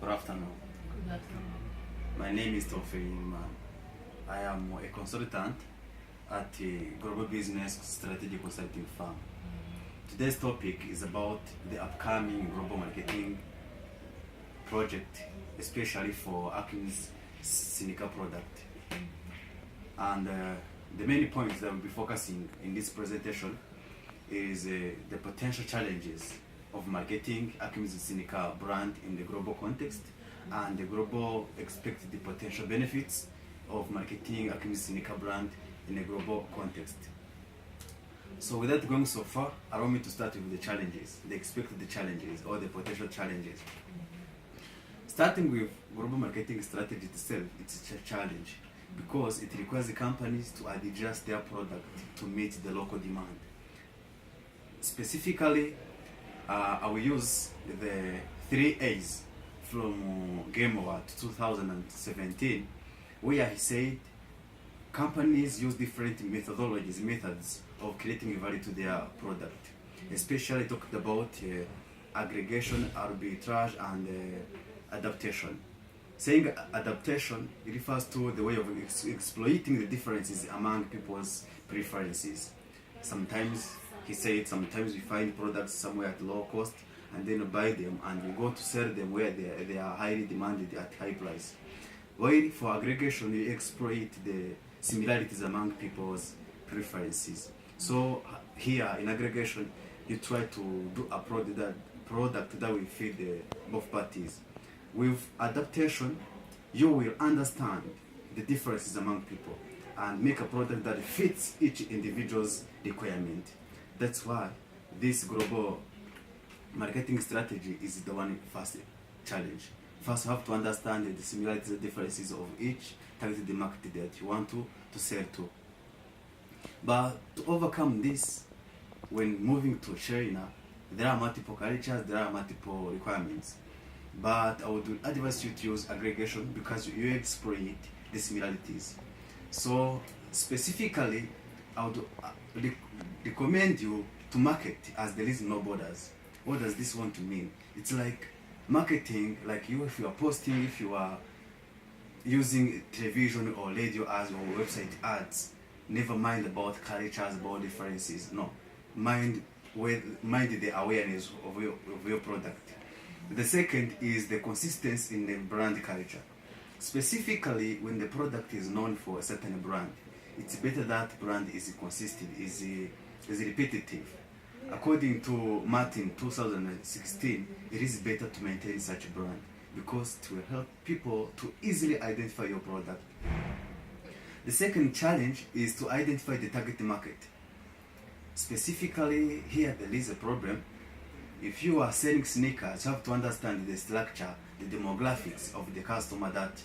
Good afternoon. Good afternoon. My name is Tofin. I am a consultant at a global business strategic consulting firm. Today's topic is about the upcoming global marketing project, especially for Atkins Seneca product. And the main points that we'll be focusing in this presentation is the potential challenges of marketing Atkins Seneca brand in the global context, and the global expected potential benefits of marketing Atkins Seneca brand in a global context. So without going so far, allow me to start with the challenges, the expected challenges or the potential challenges. Starting with global marketing strategy itself, it's a challenge because it requires the companies to adjust their product to meet the local demand. Specifically, I will use the 3 A's from Game Award 2017, where he said companies use different methods of creating value to their product. Especially talked about aggregation, arbitrage, and adaptation. Saying adaptation refers to the way of exploiting the differences among people's preferences. Sometimes, he said, sometimes we find products somewhere at low cost and then buy them and we go to sell them where they are highly demanded at high price. While for aggregation, we exploit the similarities among people's preferences. So here in aggregation, you try to do a product that will fit both parties. With adaptation, you will understand the differences among people and make a product that fits each individual's requirement. That's why this global marketing strategy is the one first challenge. First, you have to understand the similarities and differences of each targeted market that you want to sell to. But to overcome this, when moving to China, there are multiple cultures, there are multiple requirements. But I would advise you to use aggregation because you exploit the similarities. So specifically, I would recommend you to market as there is no borders. What does this want to mean? It's like marketing, like if you are posting, if you are using television or radio ads or website ads, never mind about cultures, about differences. No, mind the awareness of your product. The second is the consistency in the brand culture. Specifically, when the product is known for a certain brand, it's better that brand is consistent, is repetitive. According to Martin 2016, it is better to maintain such a brand because it will help people to easily identify your product. The second challenge is to identify the target market. Specifically, here there is a problem. If you are selling sneakers, you have to understand the structure, the demographics of the customer that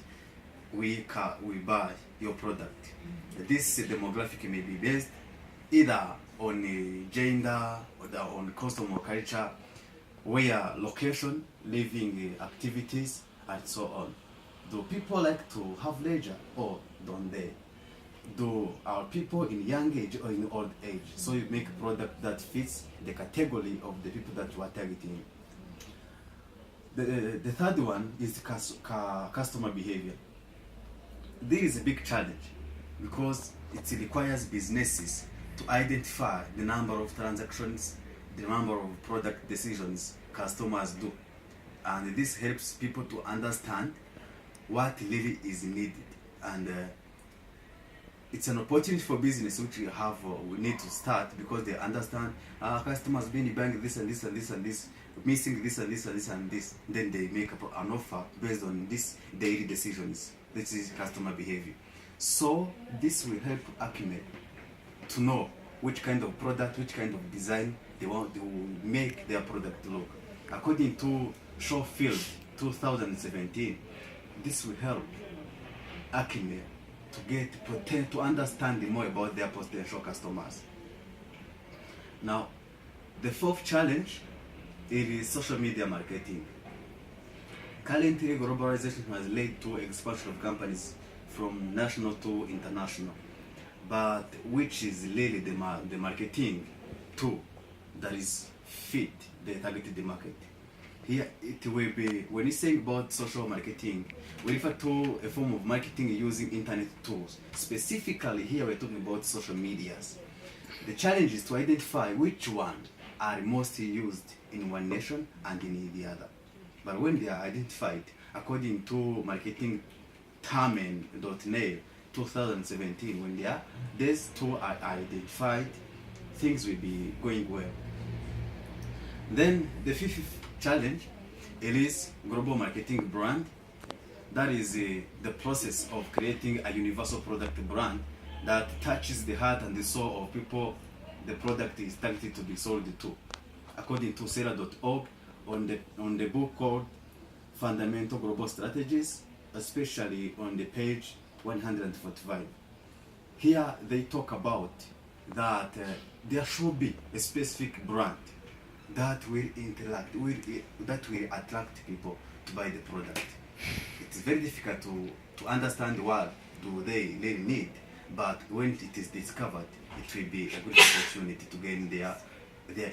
we buy your product. This demographic may be based either on gender or on customer culture, where location, living activities, and so on. Do people like to have leisure or don't they? Do our people in young age or in old age? So you make a product that fits the category of the people that you are targeting. The third one is customer behavior. This is a big challenge because it requires businesses to identify the number of transactions, the number of product decisions customers do. And this helps people to understand what really is needed. And it's an opportunity for business which we need to start because they understand customers been buying this and this and this and this, missing this and this and this and this. Then they make an offer based on these daily decisions. This is customer behavior. So this will help Acme to know which kind of product, which kind of design they want to make their product look. According to Showfield 2017, this will help Acme to understand more about their potential customers. Now, the fourth challenge is social media marketing. Currently, globalization has led to expansion of companies from national to international, but which is really the marketing tool that is fit the targeted market. Here it will be, when you say about social marketing, we refer to a form of marketing using internet tools. Specifically here we're talking about social medias. The challenge is to identify which one are most used in one nation and in the other. But when they are identified, according to marketingtermen.net 2017, when these two are identified, things will be going well. Then the fifth challenge, it is global marketing brand. That is the process of creating a universal product brand that touches the heart and the soul of people the product is targeted to be sold to. According to Sarah.org, on the book called Fundamental Global Strategies, especially on the page 145. Here they talk about that there should be a specific brand that will interact, that will attract people to buy the product. It's very difficult to understand what do they really need, but when it is discovered, it will be a good opportunity to gain their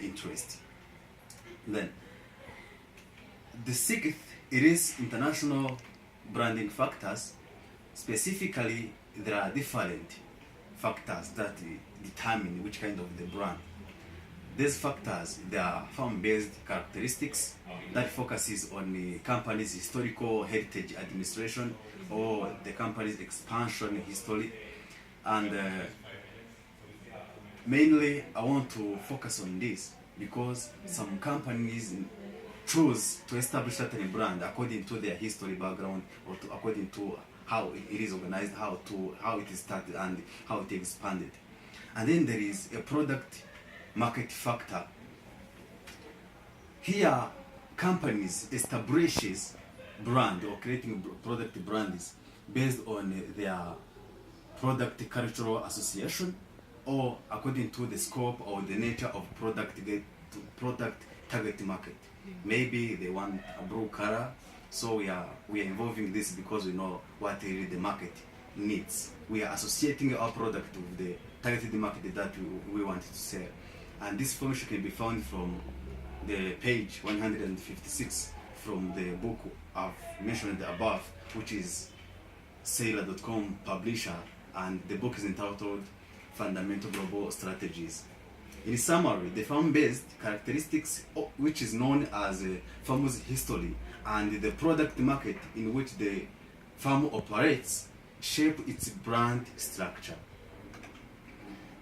interest. Then, the sixth, it is international branding factors. Specifically, there are different factors that determine which kind of the brand. These factors, they are firm-based characteristics that focuses on the company's historical heritage administration or the company's expansion history. And mainly, I want to focus on this because some companies choose to establish certain brand according to their history background or according to how it is organized, how it is started and how it expanded. And then there is a product market factor. Here, companies establishes brand or creating product brands based on their product cultural association or according to the scope or the nature of product target market. Maybe they want a blue color, so we are involving this because we know what really the market needs. We are associating our product with the targeted market that we want to sell. And this information can be found from the page 156 from the book I've mentioned above, which is Sailor.com publisher, and the book is entitled Fundamental Global Strategies. In summary, the firm-based characteristics, which is known as a firm's history, and the product market in which the firm operates shape its brand structure.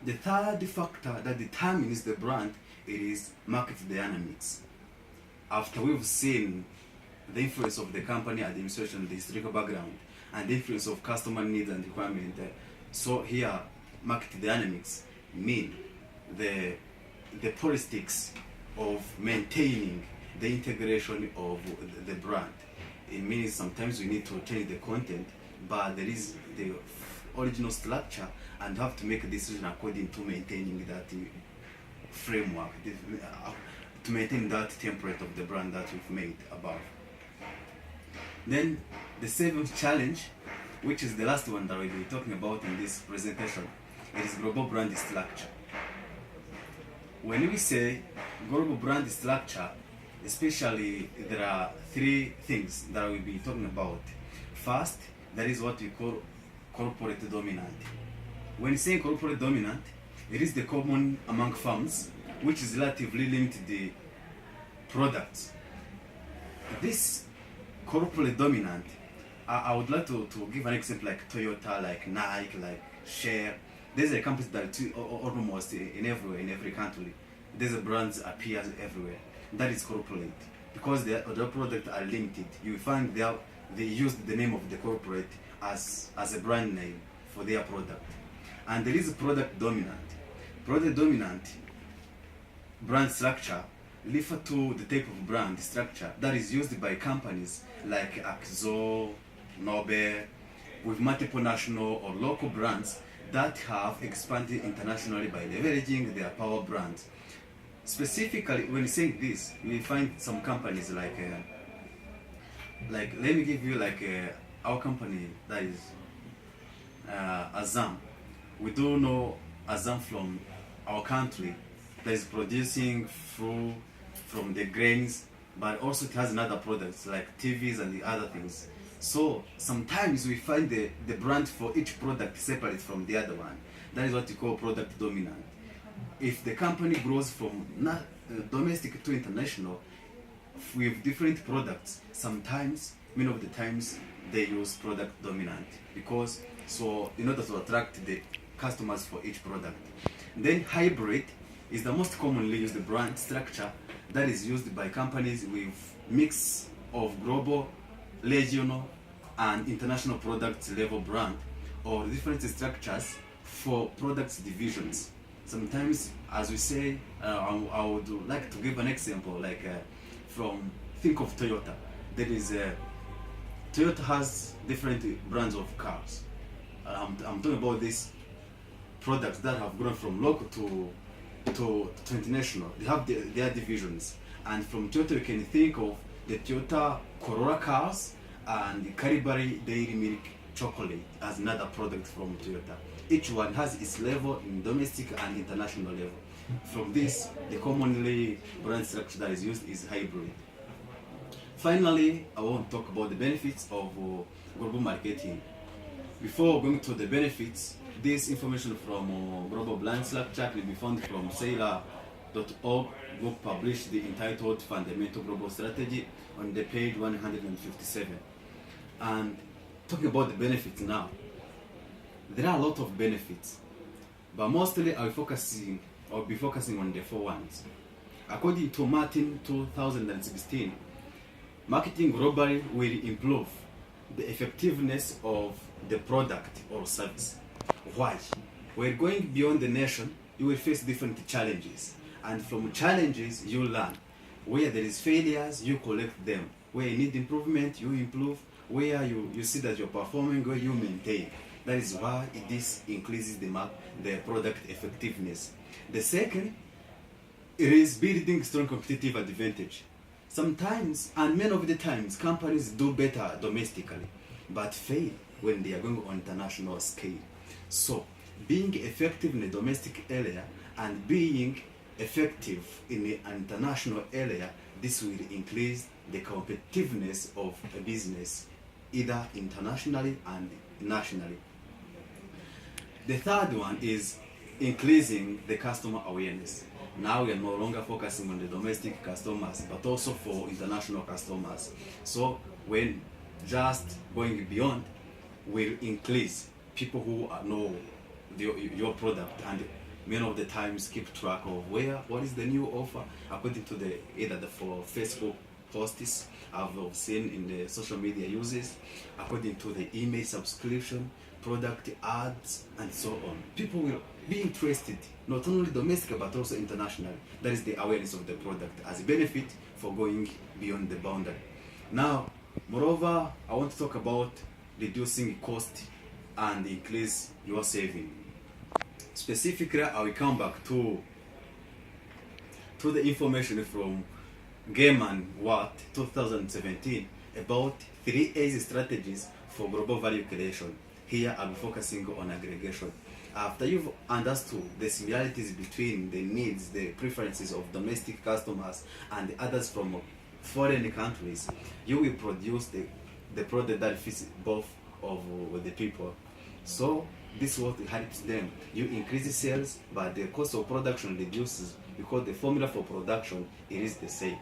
The third factor that determines the brand, it is market dynamics. After we've seen the influence of the company administration, the historical background, and the influence of customer needs and requirements, so here market dynamics mean the politics of maintaining the integration of the brand. It means sometimes we need to change the content, but there is the original structure and have to make a decision according to maintaining that framework, to maintain that template of the brand that we've made above. Then the seventh challenge, which is the last one that we'll be talking about in this presentation, it is global brand structure. When we say global brand structure, especially there are three things that we'll be talking about. First, that is what we call corporate dominant. When saying corporate dominant, it is the common among firms which is relatively linked to the products. This corporate dominant, I would like to give an example like Toyota, like Nike, like Share. These are companies that almost in every country. These brands appear everywhere. That is corporate. Because their products are linked. You find they use the name of the corporate as a brand name for their product. And there is a product dominant. Product dominant brand structure refer to the type of brand structure that is used by companies like Akzo, Nobel, with multiple national or local brands that have expanded internationally by leveraging their power brands. Specifically, when saying this, we find some companies like let me give you our company that is Azam. We do know Azam from our country that is producing fruit from the grains but also it has another products like TVs and the other things. So sometimes we find the brand for each product separate from the other one. That is what we call product dominant. If the company grows from domestic to international with different products, sometimes, many of the times, they use product dominant because so in order to attract the customers for each product. Then hybrid is the most commonly used brand structure that is used by companies with mix of global, regional, and international product level brand or different structures for products divisions. Sometimes, as we say, I would like to give an example, like think of Toyota. There is Toyota has different brands of cars. I'm talking about these products that have grown from local to international. They have their divisions, and from Toyota you can think of the Toyota Corolla cars and the Cadbury Dairy Milk chocolate as another product from Toyota. Each one has its level in domestic and international level. From this, the commonly brand structure that is used is hybrid. Finally, I want to talk about the benefits of global marketing. Before going to the benefits, this information from global brand structure can be found from Sailor.org book published the entitled Fundamental Global Strategy on the page 157. And talking about the benefits now, there are a lot of benefits, but mostly I'll be focusing on the four ones. According to Martin 2016, marketing globally will improve the effectiveness of the product or service. Why? We're going beyond the nation, you will face different challenges. And from challenges, you learn. Where there is failures, you correct them. Where you need improvement, you improve. Where you see that you're performing, where you maintain. That is why this increases the product effectiveness. The second, it is building strong competitive advantage. Sometimes, and many of the times, companies do better domestically, but fail when they are going on international scale. So, being effective in the domestic area and being effective in the international area, this will increase the competitiveness of a business, either internationally and nationally. The third one is increasing the customer awareness. Now we are no longer focusing on the domestic customers, but also for international customers. So when just going beyond will increase people who know your product and many of the times keep track of what is the new offer according to either for Facebook posts I've seen in the social media uses, according to the email subscription, product ads, and so on. People will be interested not only domestic but also internationally. That is the awareness of the product as a benefit for going beyond the boundary. Now, moreover, I want to talk about reducing cost and increase your saving. Specifically, I will come back to the information from Gaiman Watt 2017 about 3 A's strategies for global value creation. Here I'll be focusing on aggregation. After you've understood the similarities between the needs, the preferences of domestic customers and the others from foreign countries, you will produce the product that fits both of the people. So this is what helps them. You increase the sales, but the cost of production reduces because the formula for production is the same.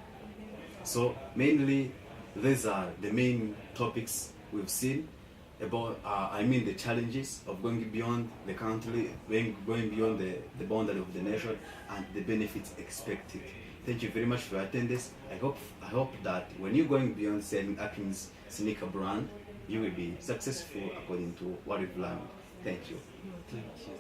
So mainly, these are the main topics we've seen about, the challenges of going beyond the country, going beyond the boundary of the nation, and the benefits expected. Thank you very much for your attendance. I hope that when you're going beyond selling Atkins sneaker brand, you will be successful according to what you've learned. Thank you. Thank you.